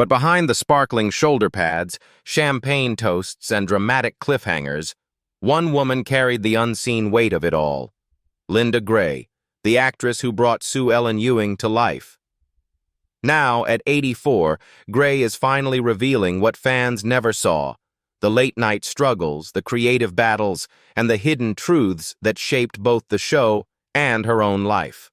But behind the sparkling shoulder pads, champagne toasts, and dramatic cliffhangers, one woman carried the unseen weight of it all. Linda Gray, the actress who brought Sue Ellen Ewing to life. Now, at 84, Gray is finally revealing what fans never saw: the late-night struggles, the creative battles, and the hidden truths that shaped both the show and her own life.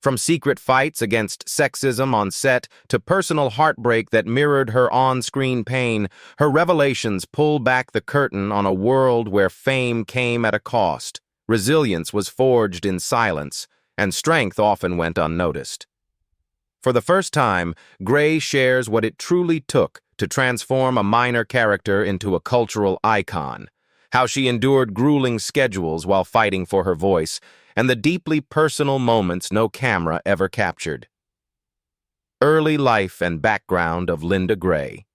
From secret fights against sexism on set to personal heartbreak that mirrored her on-screen pain, her revelations pull back the curtain on a world where fame came at a cost, resilience was forged in silence, and strength often went unnoticed. For the first time, Gray shares what it truly took to transform a minor character into a cultural icon, how she endured grueling schedules while fighting for her voice, and the deeply personal moments no camera ever captured. Early life and background of Linda Gray.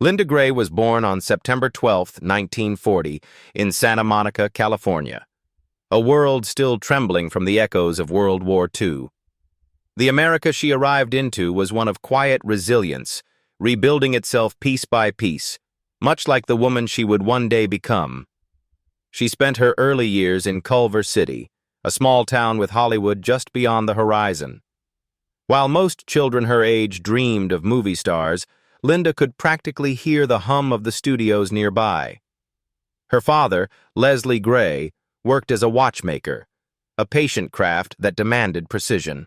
Linda Gray was born on September 12, 1940, in Santa Monica, California, a world still trembling from the echoes of World War II. The America she arrived into was one of quiet resilience, rebuilding itself piece by piece, much like the woman she would one day become. She spent her early years in Culver City, a small town with Hollywood just beyond the horizon. While most children her age dreamed of movie stars, Linda could practically hear the hum of the studios nearby. Her father, Leslie Gray, worked as a watchmaker, a patient craft that demanded precision.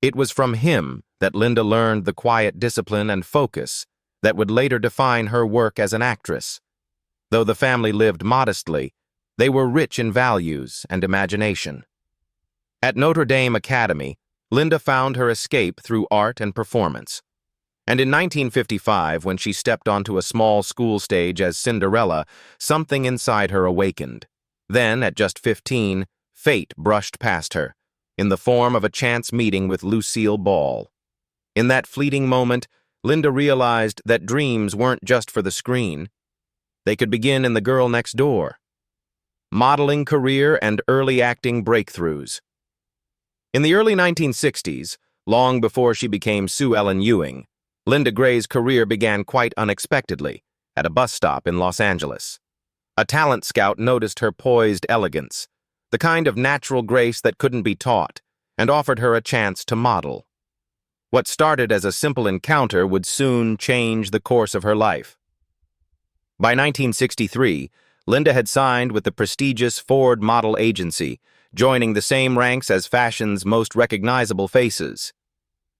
It was from him that Linda learned the quiet discipline and focus that would later define her work as an actress. Though the family lived modestly, they were rich in values and imagination. At Notre Dame Academy, Linda found her escape through art and performance. And in 1955, when she stepped onto a small school stage as Cinderella, something inside her awakened. Then, at just 15, fate brushed past her, in the form of a chance meeting with Lucille Ball. In that fleeting moment, Linda realized that dreams weren't just for the screen. They could begin in The Girl Next Door. Modeling career and early acting breakthroughs. In the early 1960s, long before she became Sue Ellen Ewing, Linda Gray's career began quite unexpectedly, at a bus stop in Los Angeles. A talent scout noticed her poised elegance, the kind of natural grace that couldn't be taught, and offered her a chance to model. What started as a simple encounter would soon change the course of her life. By 1963, Linda had signed with the prestigious Ford Model Agency, joining the same ranks as fashion's most recognizable faces.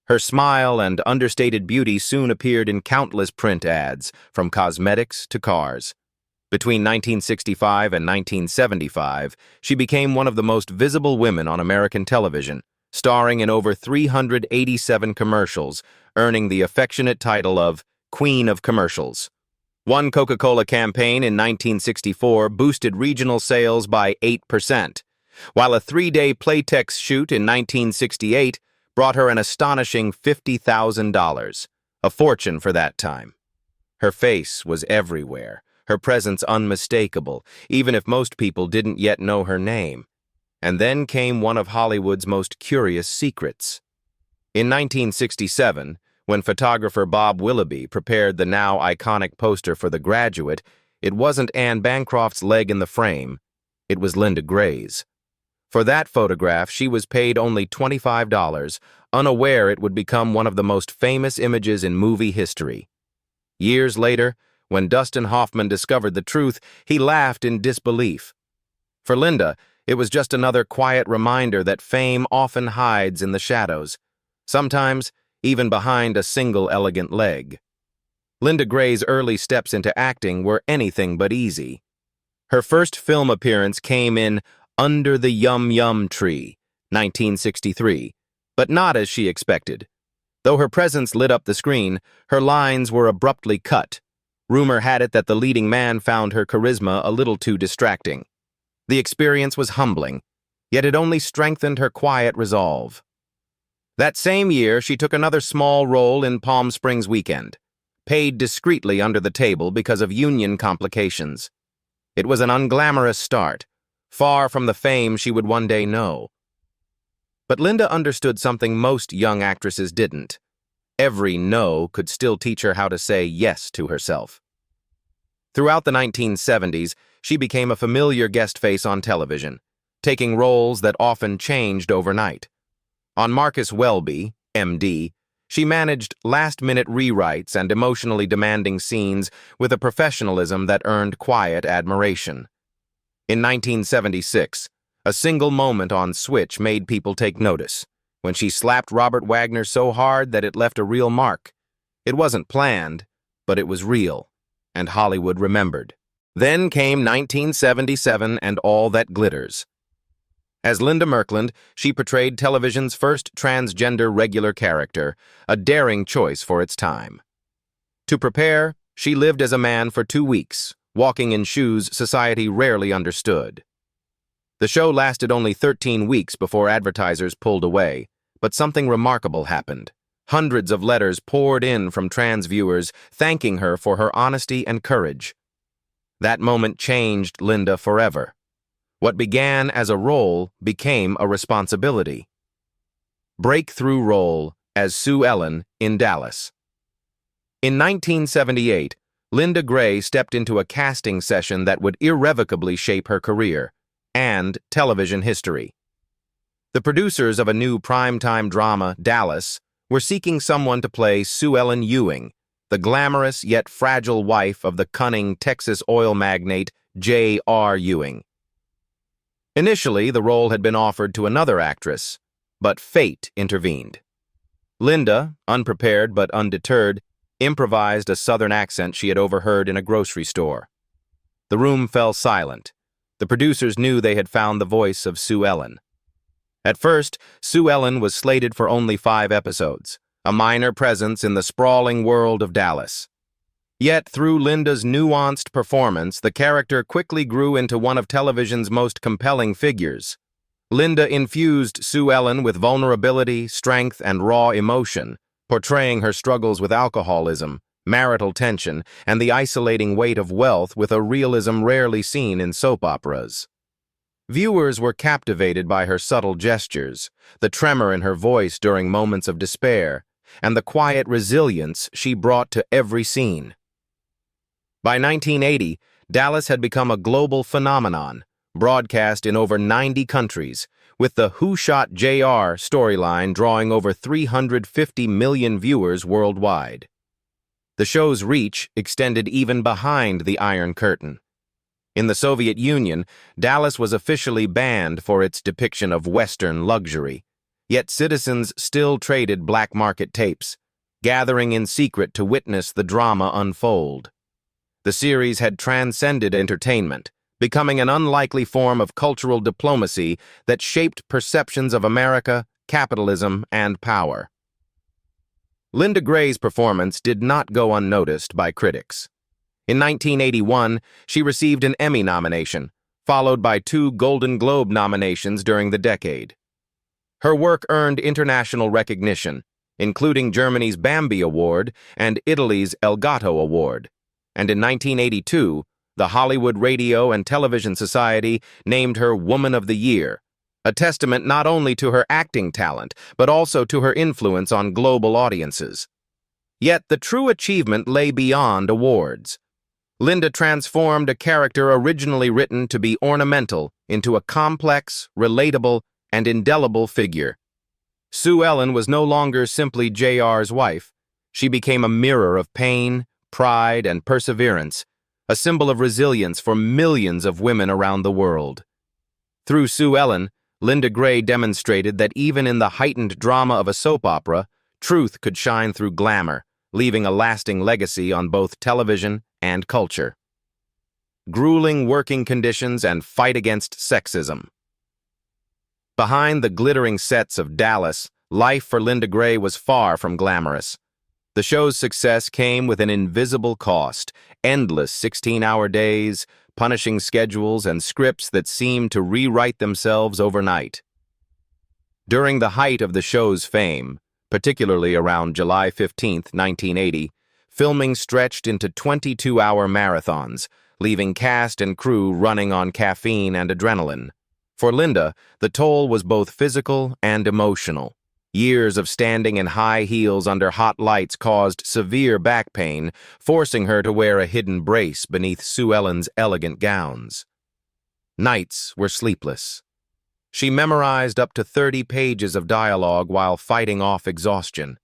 Her smile and understated beauty soon appeared in countless print ads, from cosmetics to cars. Between 1965 and 1975, she became one of the most visible women on American television, starring in over 387 commercials, earning the affectionate title of Queen of Commercials. One Coca-Cola campaign in 1964 boosted regional sales by 8%, while a 3-day Playtex shoot in 1968 brought her an astonishing $50,000, a fortune for that time. Her face was everywhere, her presence unmistakable, even if most people didn't yet know her name. And then came one of Hollywood's most curious secrets. In 1967, when photographer Bob Willoughby prepared the now iconic poster for The Graduate, it wasn't Anne Bancroft's leg in the frame, it was Linda Gray's. For that photograph, she was paid only $25, unaware it would become one of the most famous images in movie history. Years later, when Dustin Hoffman discovered the truth, he laughed in disbelief. For Linda, it was just another quiet reminder that fame often hides in the shadows, sometimes even behind a single elegant leg. Linda Gray's early steps into acting were anything but easy. Her first film appearance came in Under the Yum Yum Tree, 1963, but not as she expected. Though her presence lit up the screen, her lines were abruptly cut. Rumor had it that the leading man found her charisma a little too distracting. The experience was humbling, yet it only strengthened her quiet resolve. That same year, she took another small role in Palm Springs Weekend, paid discreetly under the table because of union complications. It was an unglamorous start, far from the fame she would one day know. But Linda understood something most young actresses didn't. Every no could still teach her how to say yes to herself. Throughout the 1970s, she became a familiar guest face on television, taking roles that often changed overnight. On Marcus Welby, MD, she managed last-minute rewrites and emotionally demanding scenes with a professionalism that earned quiet admiration. In 1976, a single moment on Switch made people take notice, when she slapped Robert Wagner so hard that it left a real mark. It wasn't planned, but it was real, and Hollywood remembered. Then came 1977 and All That Glitters. As Linda Merkland, she portrayed television's first transgender regular character, a daring choice for its time. To prepare, she lived as a man for 2 weeks, walking in shoes society rarely understood. The show lasted only 13 weeks before advertisers pulled away, but something remarkable happened. Hundreds of letters poured in from trans viewers thanking her for her honesty and courage. That moment changed Linda forever. What began as a role became a responsibility. Breakthrough role as Sue Ellen in Dallas. In 1978, Linda Gray stepped into a casting session that would irrevocably shape her career and television history. The producers of a new primetime drama, Dallas, were seeking someone to play Sue Ellen Ewing, the glamorous yet fragile wife of the cunning Texas oil magnate J.R. Ewing. Initially, the role had been offered to another actress, but fate intervened. Linda, unprepared but undeterred, improvised a southern accent she had overheard in a grocery store. The room fell silent. The producers knew they had found the voice of Sue Ellen. At first, Sue Ellen was slated for only 5 episodes, a minor presence in the sprawling world of Dallas. Yet, through Linda's nuanced performance, the character quickly grew into one of television's most compelling figures. Linda infused Sue Ellen with vulnerability, strength, and raw emotion, portraying her struggles with alcoholism, marital tension, and the isolating weight of wealth with a realism rarely seen in soap operas. Viewers were captivated by her subtle gestures, the tremor in her voice during moments of despair, and the quiet resilience she brought to every scene. By 1980, Dallas had become a global phenomenon, broadcast in over 90 countries, with the Who Shot JR storyline drawing over 350 million viewers worldwide. The show's reach extended even behind the Iron Curtain. In the Soviet Union, Dallas was officially banned for its depiction of Western luxury, yet citizens still traded black market tapes, gathering in secret to witness the drama unfold. The series had transcended entertainment, becoming an unlikely form of cultural diplomacy that shaped perceptions of America, capitalism, and power. Linda Gray's performance did not go unnoticed by critics. In 1981, she received an Emmy nomination, followed by 2 Golden Globe nominations during the decade. Her work earned international recognition, including Germany's Bambi Award and Italy's Elgato Award. And in 1982, the Hollywood Radio and Television Society named her Woman of the Year, a testament not only to her acting talent, but also to her influence on global audiences. Yet the true achievement lay beyond awards. Linda transformed a character originally written to be ornamental into a complex, relatable, and indelible figure. Sue Ellen was no longer simply JR's wife. She became a mirror of pain, pride, and perseverance, a symbol of resilience for millions of women around the world. Through Sue Ellen, Linda Gray demonstrated that even in the heightened drama of a soap opera, truth could shine through glamour, leaving a lasting legacy on both television and culture. Grueling working conditions and fight against sexism. Behind the glittering sets of Dallas, life for Linda Gray was far from glamorous. The show's success came with an invisible cost, endless 16-hour days, punishing schedules, and scripts that seemed to rewrite themselves overnight. During the height of the show's fame, particularly around July 15, 1980, filming stretched into 22-hour marathons, leaving cast and crew running on caffeine and adrenaline. For Linda, the toll was both physical and emotional. Years of standing in high heels under hot lights caused severe back pain, forcing her to wear a hidden brace beneath Sue Ellen's elegant gowns. Nights were sleepless. She memorized up to 30 pages of dialogue while fighting off exhaustion.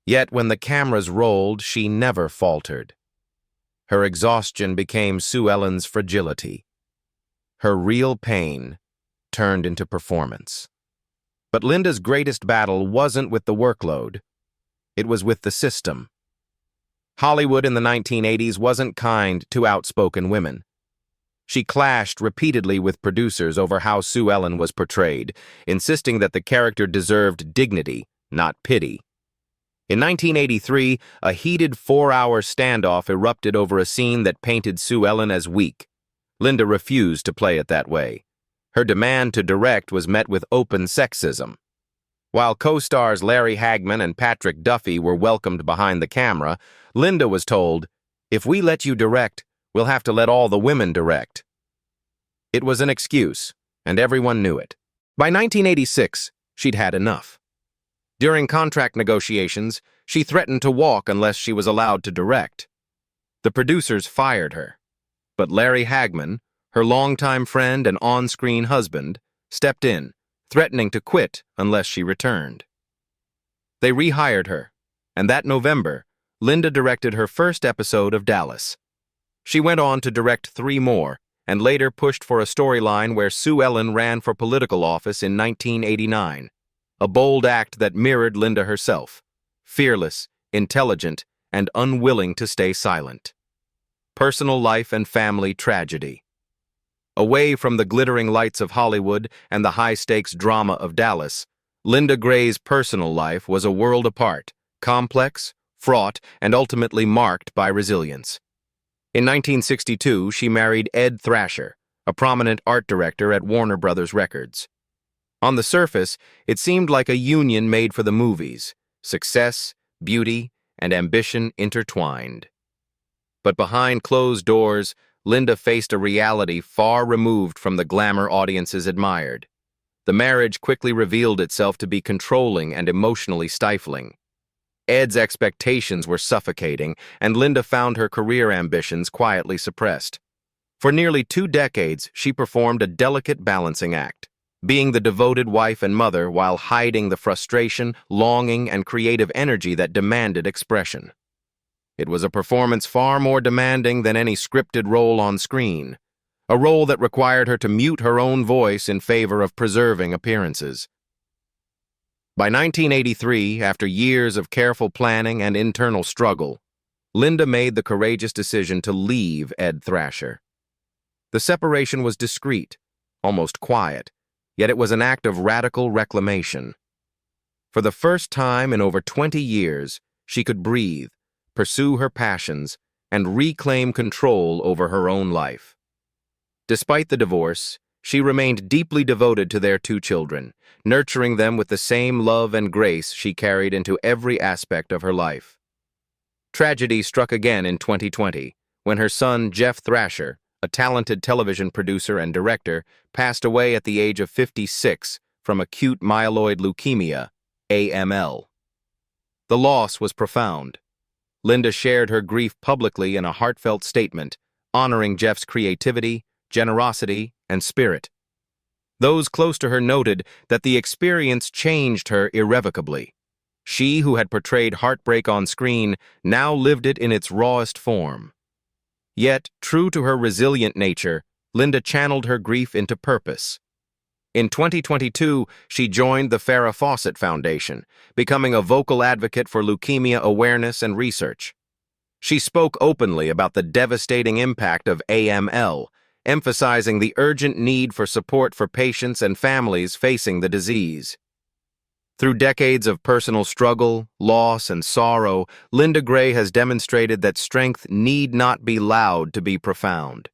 Yet when the cameras rolled, she never faltered. Her exhaustion became Sue Ellen's fragility. Her real pain turned into performance. But Linda's greatest battle wasn't with the workload. It was with the system. Hollywood in the 1980s wasn't kind to outspoken women. She clashed repeatedly with producers over how Sue Ellen was portrayed, insisting that the character deserved dignity, not pity. In 1983, a heated 4-hour standoff erupted over a scene that painted Sue Ellen as weak. Linda refused to play it that way. Her demand to direct was met with open sexism. While co-stars Larry Hagman and Patrick Duffy were welcomed behind the camera, Linda was told, "If we let you direct, we'll have to let all the women direct." It was an excuse, and everyone knew it. By 1986, she'd had enough. During contract negotiations, she threatened to walk unless she was allowed to direct. The producers fired her. But Larry Hagman, her longtime friend and on-screen husband, stepped in, threatening to quit unless she returned. They rehired her, and that November, Linda directed her first episode of Dallas. She went on to direct 3 more, and later pushed for a storyline where Sue Ellen ran for political office in 1989, a bold act that mirrored Linda herself, fearless, intelligent, and unwilling to stay silent. Personal life and family tragedy. Away from the glittering lights of Hollywood and the high-stakes drama of Dallas, Linda Gray's personal life was a world apart, complex, fraught, and ultimately marked by resilience. In 1962, she married Ed Thrasher, a prominent art director at Warner Brothers Records. On the surface, it seemed like a union made for the movies, success, beauty, and ambition intertwined. But behind closed doors, Linda faced a reality far removed from the glamour audiences admired. The marriage quickly revealed itself to be controlling and emotionally stifling. Ed's expectations were suffocating, and Linda found her career ambitions quietly suppressed. For nearly 2 decades, she performed a delicate balancing act, being the devoted wife and mother while hiding the frustration, longing, and creative energy that demanded expression. It was a performance far more demanding than any scripted role on screen, a role that required her to mute her own voice in favor of preserving appearances. By 1983, after years of careful planning and internal struggle, Linda made the courageous decision to leave Ed Thrasher. The separation was discreet, almost quiet, yet it was an act of radical reclamation. For the first time in over 20 years, she could breathe, pursue her passions, and reclaim control over her own life. Despite the divorce, she remained deeply devoted to their 2 children, nurturing them with the same love and grace she carried into every aspect of her life. Tragedy struck again in 2020, when her son Jeff Thrasher, a talented television producer and director, passed away at the age of 56 from acute myeloid leukemia, AML. The loss was profound. Linda shared her grief publicly in a heartfelt statement, honoring Jeff's creativity, generosity, and spirit. Those close to her noted that the experience changed her irrevocably. She, who had portrayed heartbreak on screen, now lived it in its rawest form. Yet, true to her resilient nature, Linda channeled her grief into purpose. In 2022, she joined the Farrah Fawcett Foundation, becoming a vocal advocate for leukemia awareness and research. She spoke openly about the devastating impact of AML, emphasizing the urgent need for support for patients and families facing the disease. Through decades of personal struggle, loss, and sorrow, Linda Gray has demonstrated that strength need not be loud to be profound.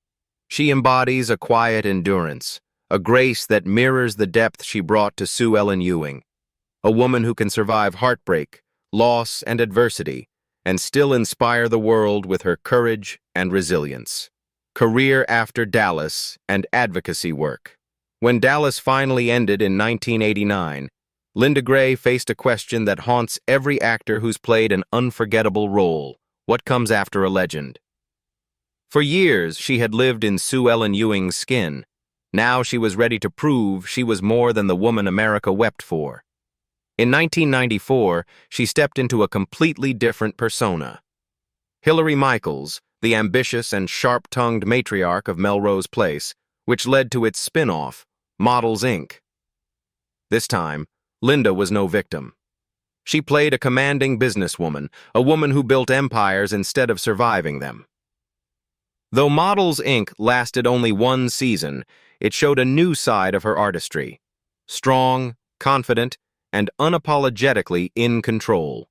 She embodies a quiet endurance, a grace that mirrors the depth she brought to Sue Ellen Ewing, a woman who can survive heartbreak, loss, and adversity, and still inspire the world with her courage and resilience. Career after Dallas and advocacy work. When Dallas finally ended in 1989, Linda Gray faced a question that haunts every actor who's played an unforgettable role. What comes after a legend? For years, she had lived in Sue Ellen Ewing's skin. Now she was ready to prove she was more than the woman America wept for. In 1994, she stepped into a completely different persona. Hilary Michaels, the ambitious and sharp-tongued matriarch of Melrose Place, which led to its spin-off, Models, Inc. This time, Linda was no victim. She played a commanding businesswoman, a woman who built empires instead of surviving them. Though Models, Inc. lasted only one season, it showed a new side of her artistry. Strong, confident, and unapologetically in control.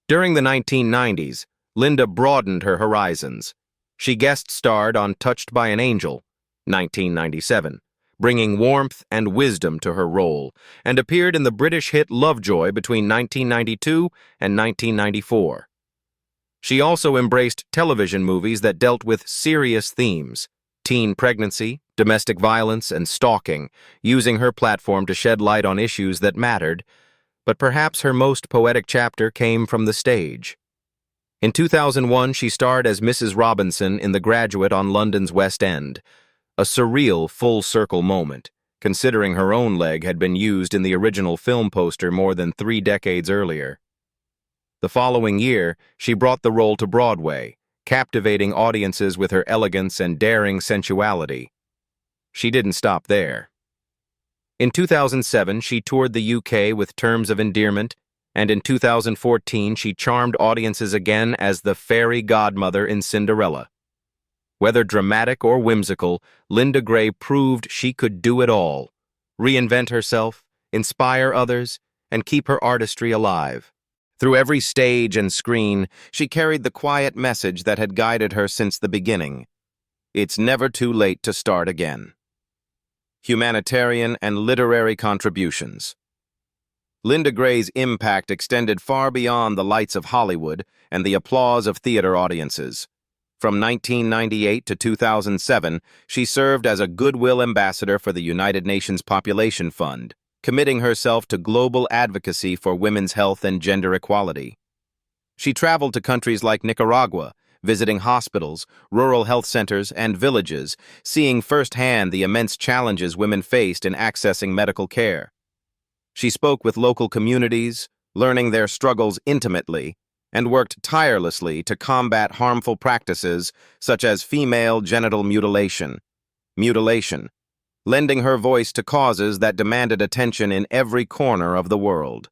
During the 1990s, Linda broadened her horizons. She guest-starred on Touched by an Angel, 1997, bringing warmth and wisdom to her role, and appeared in the British hit Lovejoy between 1992 and 1994. She also embraced television movies that dealt with serious themes: teen pregnancy, domestic violence, and stalking, using her platform to shed light on issues that mattered, but perhaps her most poetic chapter came from the stage. In 2001, she starred as Mrs. Robinson in The Graduate on London's West End, a surreal full-circle moment, considering her own leg had been used in the original film poster more than 3 decades earlier. The following year, she brought the role to Broadway, captivating audiences with her elegance and daring sensuality. She didn't stop there. In 2007, she toured the UK with Terms of Endearment, and in 2014, she charmed audiences again as the fairy godmother in Cinderella. Whether dramatic or whimsical, Linda Gray proved she could do it all: reinvent herself, inspire others, and keep her artistry alive. Through every stage and screen, she carried the quiet message that had guided her since the beginning: it's never too late to start again. Humanitarian and literary contributions. Linda Gray's impact extended far beyond the lights of Hollywood and the applause of theater audiences. From 1998 to 2007, she served as a goodwill ambassador for the United Nations Population Fund, committing herself to global advocacy for women's health and gender equality. She traveled to countries like Nicaragua, visiting hospitals, rural health centers, and villages, seeing firsthand the immense challenges women faced in accessing medical care. She spoke with local communities, learning their struggles intimately, and worked tirelessly to combat harmful practices such as female genital mutilation, lending her voice to causes that demanded attention in every corner of the world.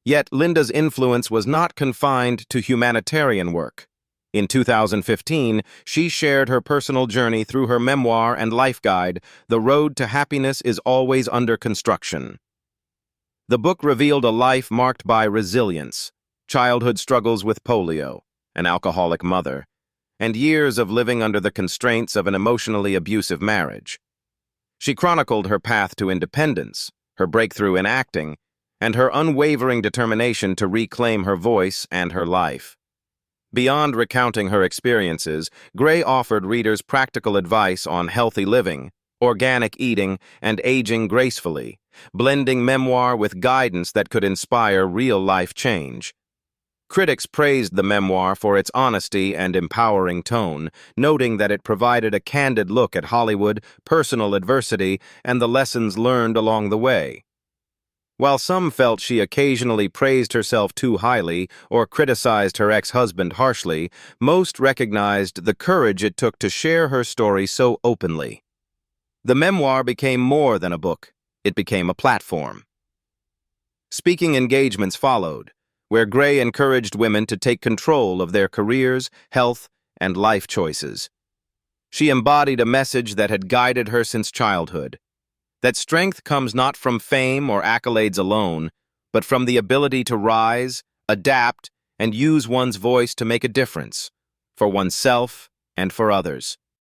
Yet Linda's influence was not confined to humanitarian work. In 2015, she shared her personal journey through her memoir and life guide, The Road to Happiness is Always Under Construction. The book revealed a life marked by resilience, childhood struggles with polio, an alcoholic mother, and years of living under the constraints of an emotionally abusive marriage. She chronicled her path to independence, her breakthrough in acting, and her unwavering determination to reclaim her voice and her life. Beyond recounting her experiences, Gray offered readers practical advice on healthy living, organic eating, and aging gracefully, blending memoir with guidance that could inspire real-life change. Critics praised the memoir for its honesty and empowering tone, noting that it provided a candid look at Hollywood, personal adversity, and the lessons learned along the way. While some felt she occasionally praised herself too highly or criticized her ex-husband harshly, most recognized the courage it took to share her story so openly. The memoir became more than a book. It became a platform. Speaking engagements followed, where Gray encouraged women to take control of their careers, health, and life choices. She embodied a message that had guided her since childhood: that strength comes not from fame or accolades alone, but from the ability to rise, adapt, and use one's voice to make a difference, for oneself and for others.